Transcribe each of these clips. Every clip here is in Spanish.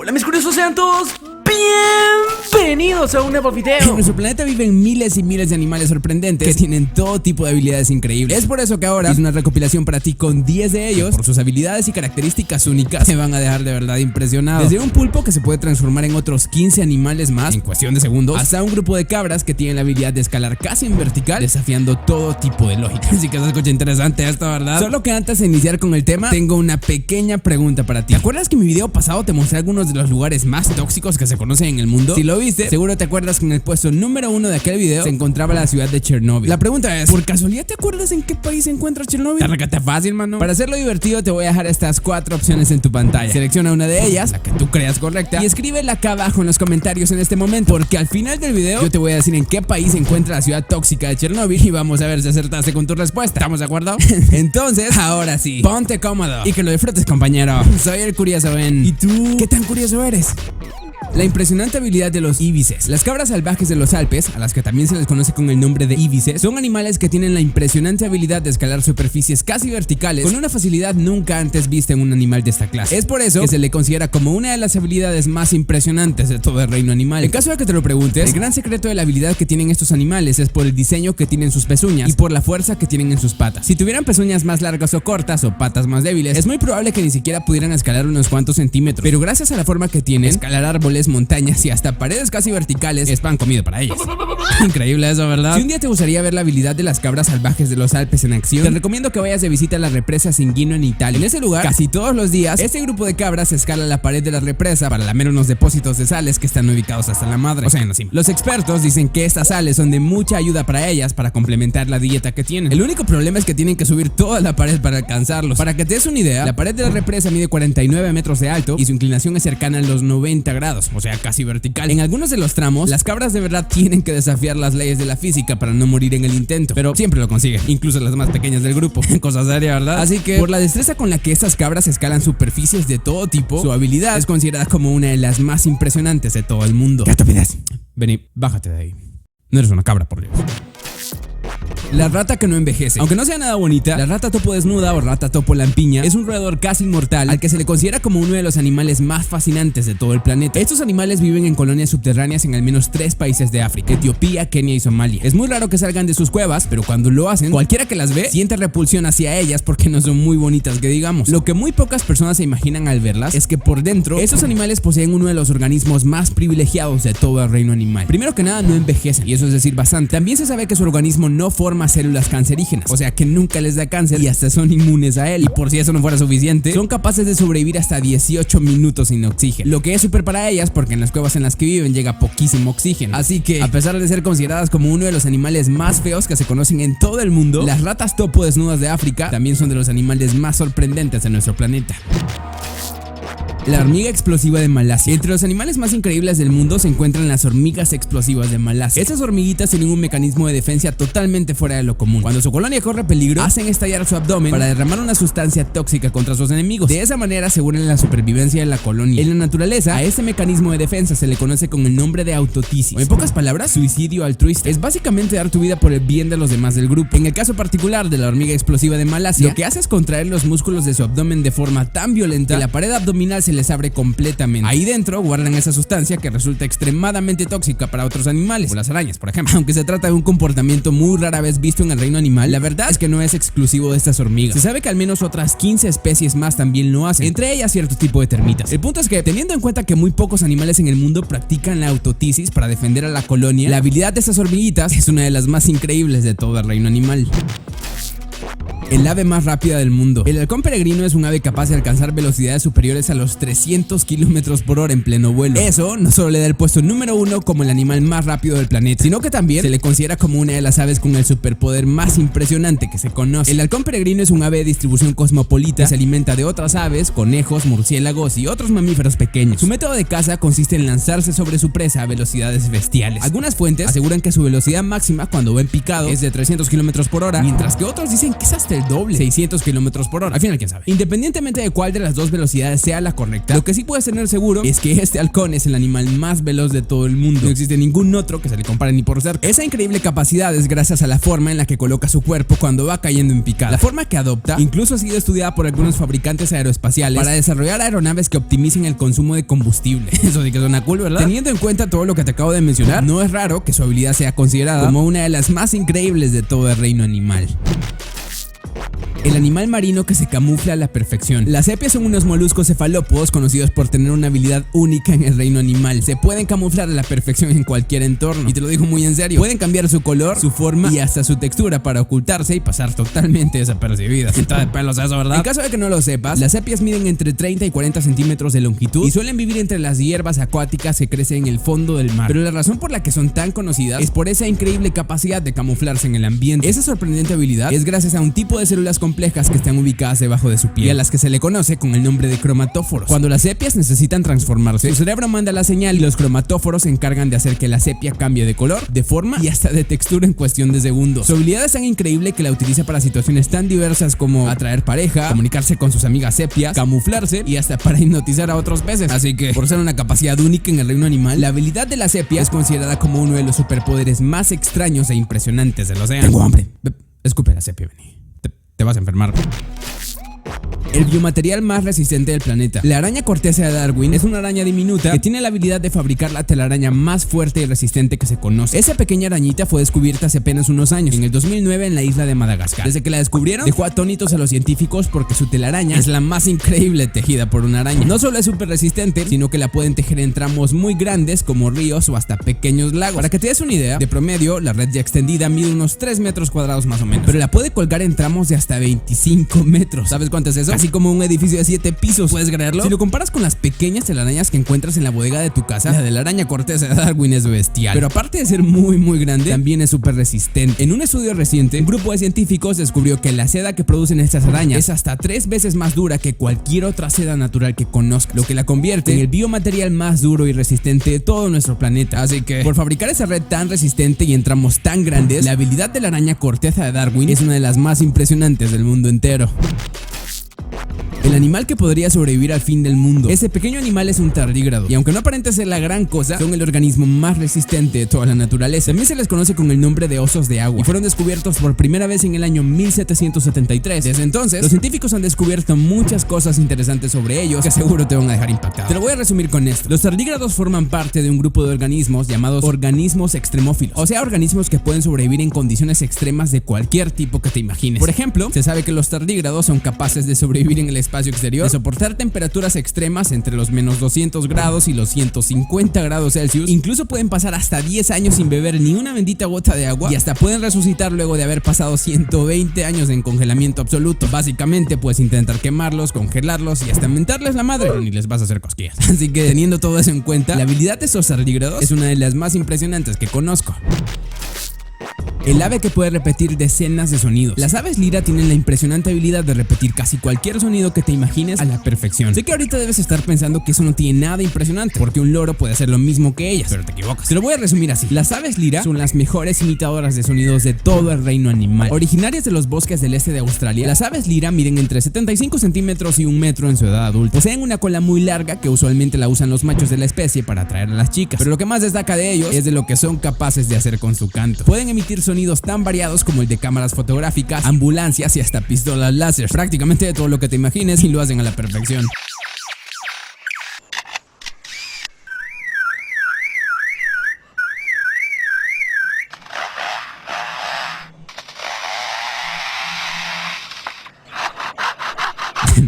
Hola mis curiosos, sean todos bienvenidos a un nuevo video. En nuestro planeta viven miles y miles de animales sorprendentes que tienen todo tipo de habilidades increíbles. Es por eso que ahora hice una recopilación para ti con 10 de ellos. Por sus habilidades y características únicas te van a dejar de verdad impresionado. Desde un pulpo que se puede transformar en otros 15 animales más en cuestión de segundos, hasta un grupo de cabras que tienen la habilidad de escalar casi en vertical, desafiando todo tipo de lógica. Así que se escucha interesante esto, ¿verdad? Solo que antes de iniciar con el tema, tengo una pequeña pregunta para ti. ¿Te acuerdas que en mi video pasado te mostré algunos de los lugares más tóxicos que se conocen en el mundo? Si lo viste, seguro te acuerdas que en el puesto número 1 de aquel video se encontraba la ciudad de Chernobyl. La pregunta es, ¿por casualidad te acuerdas en qué país se encuentra Chernobyl? Está fácil, mano. Para hacerlo divertido te voy a dejar estas 4 opciones en tu pantalla. Selecciona una de ellas, la que tú creas correcta, y escríbela acá abajo en los comentarios en este momento, porque al final del video yo te voy a decir en qué país se encuentra la ciudad tóxica de Chernobyl y vamos a ver si acertaste con tu respuesta. ¿Estamos de acuerdo? Entonces, ahora sí, ponte cómodo y que lo disfrutes, compañero. Soy el Curioso Ben. ¿Y tú? ¿Qué tan curioso eres? La impresionante habilidad de los íbices. Las cabras salvajes de los Alpes, a las que también se les conoce con el nombre de íbices, son animales que tienen la impresionante habilidad de escalar superficies casi verticales con una facilidad nunca antes vista en un animal de esta clase. Es por eso que se le considera como una de las habilidades más impresionantes de todo el reino animal. En caso de que te lo preguntes, el gran secreto de la habilidad que tienen estos animales es por el diseño que tienen sus pezuñas y por la fuerza que tienen en sus patas. Si tuvieran pezuñas más largas o cortas o patas más débiles, es muy probable que ni siquiera pudieran escalar unos cuantos centímetros, pero gracias a la forma que tienen, escalar árboles, montañas y hasta paredes casi verticales es pan comido para ellas. Increíble eso, ¿verdad? Si un día te gustaría ver la habilidad de las cabras salvajes de los Alpes en acción, te recomiendo que vayas de visita a la represa Singhino en Italia. En ese lugar, casi todos los días, este grupo de cabras escala la pared de la represa para lamer unos depósitos de sales que están ubicados hasta la madre. O sea, no simple. Los expertos dicen que estas sales son de mucha ayuda para ellas para complementar la dieta que tienen. El único problema es que tienen que subir toda la pared para alcanzarlos. Para que te des una idea, la pared de la represa mide 49 metros de alto y su inclinación es cercana a los 90 grados, o sea, casi vertical. En algunos de los tramos, las cabras de verdad tienen que desafiar las leyes de la física para no morir en el intento, pero siempre lo consiguen, incluso las más pequeñas del grupo. Cosa seria, ¿verdad? Así que, por la destreza con la que estas cabras escalan superficies de todo tipo, su habilidad es considerada como una de las más impresionantes de todo el mundo. ¡Qué estupidez! Vení, bájate de ahí. No eres una cabra, por Dios. La rata que no envejece. Aunque no sea nada bonita, la rata topo desnuda o rata topo lampiña es un roedor casi inmortal al que se le considera como uno de los animales más fascinantes de todo el planeta. Estos animales viven en colonias subterráneas en al menos 3 países de África: Etiopía, Kenia y Somalia. Es muy raro que salgan de sus cuevas, pero cuando lo hacen, cualquiera que las ve siente repulsión hacia ellas porque no son muy bonitas, que digamos. Lo que muy pocas personas se imaginan al verlas es que por dentro, estos animales poseen uno de los organismos más privilegiados de todo el reino animal. Primero que nada, no envejecen, y eso es decir bastante. También se sabe que su organismo no forma células cancerígenas, o sea que nunca les da cáncer y hasta son inmunes a él. Y por si eso no fuera suficiente, son capaces de sobrevivir hasta 18 minutos sin oxígeno, lo que es súper para ellas porque en las cuevas en las que viven llega poquísimo oxígeno. Así que, a pesar de ser consideradas como uno de los animales más feos que se conocen en todo el mundo, las ratas topo desnudas de África también son de los animales más sorprendentes de nuestro planeta. La hormiga explosiva de Malasia. Entre los animales más increíbles del mundo se encuentran las hormigas explosivas de Malasia. Estas hormiguitas tienen un mecanismo de defensa totalmente fuera de lo común. Cuando su colonia corre peligro, hacen estallar su abdomen para derramar una sustancia tóxica contra sus enemigos. De esa manera aseguran la supervivencia de la colonia. En la naturaleza, a este mecanismo de defensa se le conoce con el nombre de autotisis, o en pocas palabras, suicidio altruista. Es básicamente dar tu vida por el bien de los demás del grupo. En el caso particular de la hormiga explosiva de Malasia, lo que hace es contraer los músculos de su abdomen de forma tan violenta que la pared abdominal se les abre completamente. Ahí dentro guardan esa sustancia que resulta extremadamente tóxica para otros animales, como las arañas, por ejemplo. Aunque se trata de un comportamiento muy rara vez visto en el reino animal, la verdad es que no es exclusivo de estas hormigas. Se sabe que al menos otras 15 especies más también lo hacen, entre ellas cierto tipo de termitas. El punto es que, teniendo en cuenta que muy pocos animales en el mundo practican la autotisis para defender a la colonia, la habilidad de estas hormiguitas es una de las más increíbles de todo el reino animal. El ave más rápida del mundo. El halcón peregrino es un ave capaz de alcanzar velocidades superiores a los 300 kilómetros por hora en pleno vuelo. Eso no solo le da el puesto número 1 como el animal más rápido del planeta, sino que también se le considera como una de las aves con el superpoder más impresionante que se conoce. El halcón peregrino es un ave de distribución cosmopolita que se alimenta de otras aves, conejos, murciélagos y otros mamíferos pequeños. Su método de caza consiste en lanzarse sobre su presa a velocidades bestiales. Algunas fuentes aseguran que su velocidad máxima cuando va en picado es de 300 kilómetros por hora, mientras que otros dicen que es hasta el doble, 600 kilómetros por hora. Al final, quién sabe. Independientemente de cuál de las dos velocidades sea la correcta, lo que sí puedes tener seguro es que este halcón es el animal más veloz de todo el mundo. No existe ningún otro que se le compare ni por cerca. Esa increíble capacidad es gracias a la forma en la que coloca su cuerpo cuando va cayendo en picada. La forma que adopta incluso ha sido estudiada por algunos fabricantes aeroespaciales para desarrollar aeronaves que optimicen el consumo de combustible. Eso sí que suena cool, ¿verdad? Teniendo en cuenta todo lo que te acabo de mencionar, no es raro que su habilidad sea considerada como una de las más increíbles de todo el reino animal. El animal marino que se camufla a la perfección. Las sepias son unos moluscos cefalópodos conocidos por tener una habilidad única en el reino animal. Se pueden camuflar a la perfección en cualquier entorno. Y te lo digo muy en serio. Pueden cambiar su color, su forma y hasta su textura para ocultarse y pasar totalmente desapercibidas. Está de pelos eso, ¿verdad? En caso de que no lo sepas, las sepias miden entre 30 y 40 centímetros de longitud y suelen vivir entre las hierbas acuáticas que crecen en el fondo del mar. Pero la razón por la que son tan conocidas es por esa increíble capacidad de camuflarse en el ambiente. Esa sorprendente habilidad es gracias a un tipo de células complejas que están ubicadas debajo de su piel y a las que se le conoce con el nombre de cromatóforos. Cuando las sepias necesitan transformarse, su cerebro manda la señal y los cromatóforos se encargan de hacer que la sepia cambie de color, de forma y hasta de textura en cuestión de segundos. Su habilidad es tan increíble que la utiliza para situaciones tan diversas como atraer pareja, comunicarse con sus amigas sepias, camuflarse y hasta para hipnotizar a otros peces. Así que, por ser una capacidad única en el reino animal, la habilidad de la sepia es considerada como uno de los superpoderes más extraños e impresionantes del océano. Tengo hambre. Escupe la sepia, vení. Te vas a enfermar. El biomaterial más resistente del planeta. La araña corteza de Darwin es una araña diminuta que tiene la habilidad de fabricar la telaraña más fuerte y resistente que se conoce. Esa pequeña arañita fue descubierta hace apenas unos años, en el 2009 en la isla de Madagascar. Desde que la descubrieron, dejó atónitos a los científicos porque su telaraña es la más increíble tejida por una araña. No solo es súper resistente, sino que la pueden tejer en tramos muy grandes como ríos o hasta pequeños lagos. Para que te des una idea, de promedio, la red ya extendida mide unos 3 metros cuadrados más o menos, pero la puede colgar en tramos de hasta 25 metros. ¿Sabes cuánto es eso? Así como un edificio de 7 pisos, ¿puedes creerlo? Si lo comparas con las pequeñas telarañas que encuentras en la bodega de tu casa, la de la araña corteza de Darwin es bestial. Pero aparte de ser muy grande, también es súper resistente. En un estudio reciente, un grupo de científicos descubrió que la seda que producen estas arañas es hasta 3 veces más dura que cualquier otra seda natural que conozca, lo que la convierte en el biomaterial más duro y resistente de todo nuestro planeta. Así que, por fabricar esa red tan resistente y en tramos tan grandes, la habilidad de la araña corteza de Darwin es una de las más impresionantes del mundo entero. El animal que podría sobrevivir al fin del mundo. Ese pequeño animal es un tardígrado, y aunque no aparente ser la gran cosa, son el organismo más resistente de toda la naturaleza. También se les conoce con el nombre de osos de agua y fueron descubiertos por primera vez en el año 1773. Desde entonces, los científicos han descubierto muchas cosas interesantes sobre ellos que seguro te van a dejar impactado. Te lo voy a resumir con esto. Los tardígrados forman parte de un grupo de organismos llamados organismos extremófilos, o sea, organismos que pueden sobrevivir en condiciones extremas de cualquier tipo que te imagines. Por ejemplo, se sabe que los tardígrados son capaces de sobrevivir en el espacio exterior, de soportar temperaturas extremas entre los menos 200 grados y los 150 grados Celsius. Incluso pueden pasar hasta 10 años sin beber ni una bendita gota de agua y hasta pueden resucitar luego de haber pasado 120 años en congelamiento absoluto. Básicamente puedes intentar quemarlos, congelarlos y hasta mentarles la madre, pero ni les vas a hacer cosquillas. Así que, teniendo todo eso en cuenta, la habilidad de esos tardígrados es una de las más impresionantes que conozco. El ave que puede repetir decenas de sonidos. Las aves lira tienen la impresionante habilidad de repetir casi cualquier sonido que te imagines a la perfección. Sé que ahorita debes estar pensando que eso no tiene nada impresionante, porque un loro puede hacer lo mismo que ellas, pero te equivocas. Te lo voy a resumir así. Las aves lira son las mejores imitadoras de sonidos de todo el reino animal. Originarias de los bosques del este de Australia, las aves lira miden entre 75 centímetros y 1 metro en su edad adulta. Poseen una cola muy larga que usualmente la usan los machos de la especie para atraer a las chicas, pero lo que más destaca de ellos es de lo que son capaces de hacer con su canto. Pueden emitir sonidos tan variados como el de cámaras fotográficas, ambulancias y hasta pistolas láser. Prácticamente de todo lo que te imagines, y lo hacen a la perfección.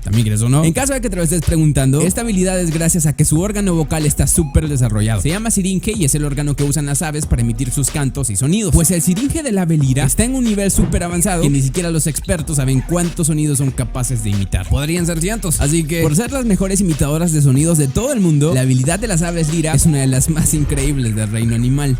¿También crees o no? En caso de que te lo estés preguntando, esta habilidad es gracias a que su órgano vocal está súper desarrollado. Se llama siringe y es el órgano que usan las aves para emitir sus cantos y sonidos. Pues el siringe del ave lira está en un nivel súper avanzado que ni siquiera los expertos saben cuántos sonidos son capaces de imitar. Podrían ser cientos. Así que, por ser las mejores imitadoras de sonidos de todo el mundo, la habilidad de las aves lira es una de las más increíbles del reino animal.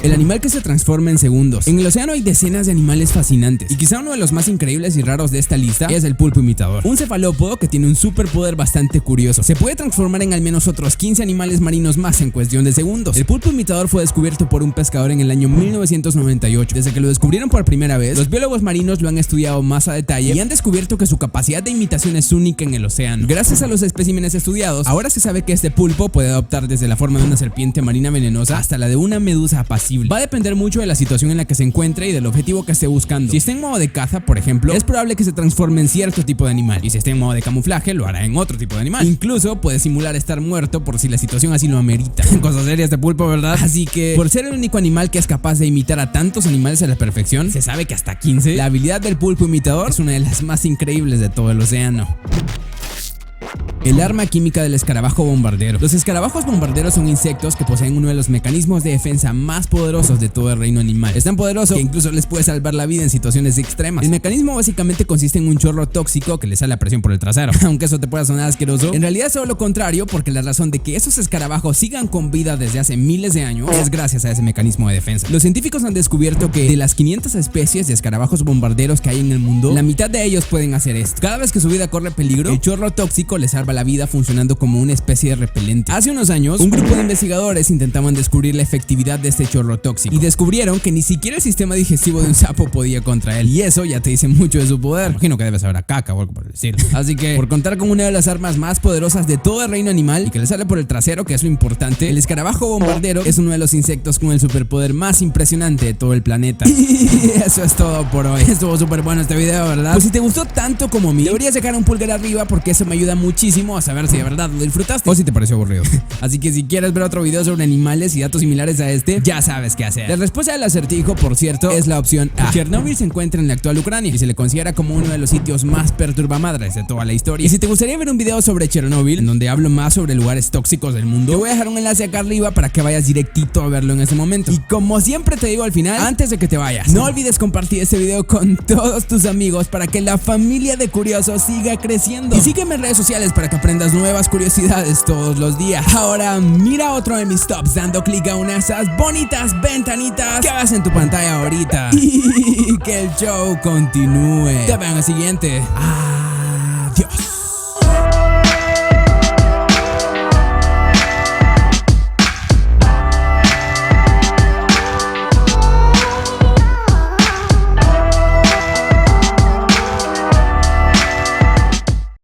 el animal que se transforma en segundos. En el océano hay decenas de animales fascinantes, y quizá uno de los más increíbles y raros de esta lista es el pulpo imitador, un cefalópodo que tiene un superpoder bastante curioso. Se puede transformar en al menos otros 15 animales marinos más en cuestión de segundos. El pulpo imitador fue descubierto por un pescador en el año 1998. Desde que lo descubrieron por primera vez, los biólogos marinos lo han estudiado más a detalle y han descubierto que su capacidad de imitación es única en el océano. Gracias a los especímenes estudiados, ahora se sabe que este pulpo puede adoptar desde la forma de una serpiente marina venenosa hasta la de una medusa apacible. Va a depender mucho de la situación en la que se encuentre y del objetivo que esté buscando. Si está en modo de caza, por ejemplo, es probable que se transforme en cierto tipo de animal, y si está en modo de camuflaje, lo hará en otro tipo de animal. Incluso puede simular estar muerto por si la situación así lo amerita. Cosa seria este pulpo, ¿verdad? Así que, por ser el único animal que es capaz de imitar a tantos animales a la perfección, se sabe que hasta 15, la habilidad del pulpo imitador es una de las más increíbles de todo el océano. El arma química del escarabajo bombardero. Los escarabajos bombarderos son insectos que poseen uno de los mecanismos de defensa más poderosos de todo el reino animal. Es tan poderoso que incluso les puede salvar la vida en situaciones extremas. El mecanismo básicamente consiste en un chorro tóxico que les sale a presión por el trasero. Aunque eso te pueda sonar asqueroso, en realidad es todo lo contrario, porque la razón de que esos escarabajos sigan con vida desde hace miles de años es gracias a ese mecanismo de defensa. Los científicos han descubierto que de las 500 especies de escarabajos bombarderos que hay en el mundo, la mitad de ellos pueden hacer esto. Cada vez que su vida corre peligro, el chorro tóxico les salva la vida funcionando como una especie de repelente. Hace unos años, un grupo de investigadores intentaban descubrir la efectividad de este chorro tóxico y descubrieron que ni siquiera el sistema digestivo de un sapo podía contra él, y eso ya te dice mucho de su poder. Imagino que debe saber a caca o algo por el estilo. Así que, por contar con una de las armas más poderosas de todo el reino animal y que le sale por el trasero, que es lo importante, el escarabajo bombardero es uno de los insectos con el superpoder más impresionante de todo el planeta. Y eso es todo por hoy. Estuvo súper bueno este video, ¿verdad? Pues si te gustó tanto como a mí, deberías dejar un pulgar arriba, porque eso me ayuda muchísimo a saber si de verdad lo disfrutaste o si te pareció aburrido. Así que si quieres ver otro video sobre animales y datos similares a este, ya sabes qué hacer. La respuesta del acertijo, por cierto, es la opción A. Chernobyl se encuentra en la actual Ucrania y se le considera como uno de los sitios más perturbamadres de toda la historia. Y si te gustaría ver un video sobre Chernobyl, en donde hablo más sobre lugares tóxicos del mundo, te voy a dejar un enlace acá arriba para que vayas directito a verlo en ese momento. Y como siempre te digo al final, antes de que te vayas, no olvides compartir este video con todos tus amigos para que la familia de curiosos siga creciendo. Y sígueme en redes sociales para que aprendas nuevas curiosidades todos los días. Ahora mira otro de mis tops dando clic a una de esas bonitas ventanitas que ves en tu pantalla ahorita. Y que el show continúe. Te veo en el siguiente. Adiós.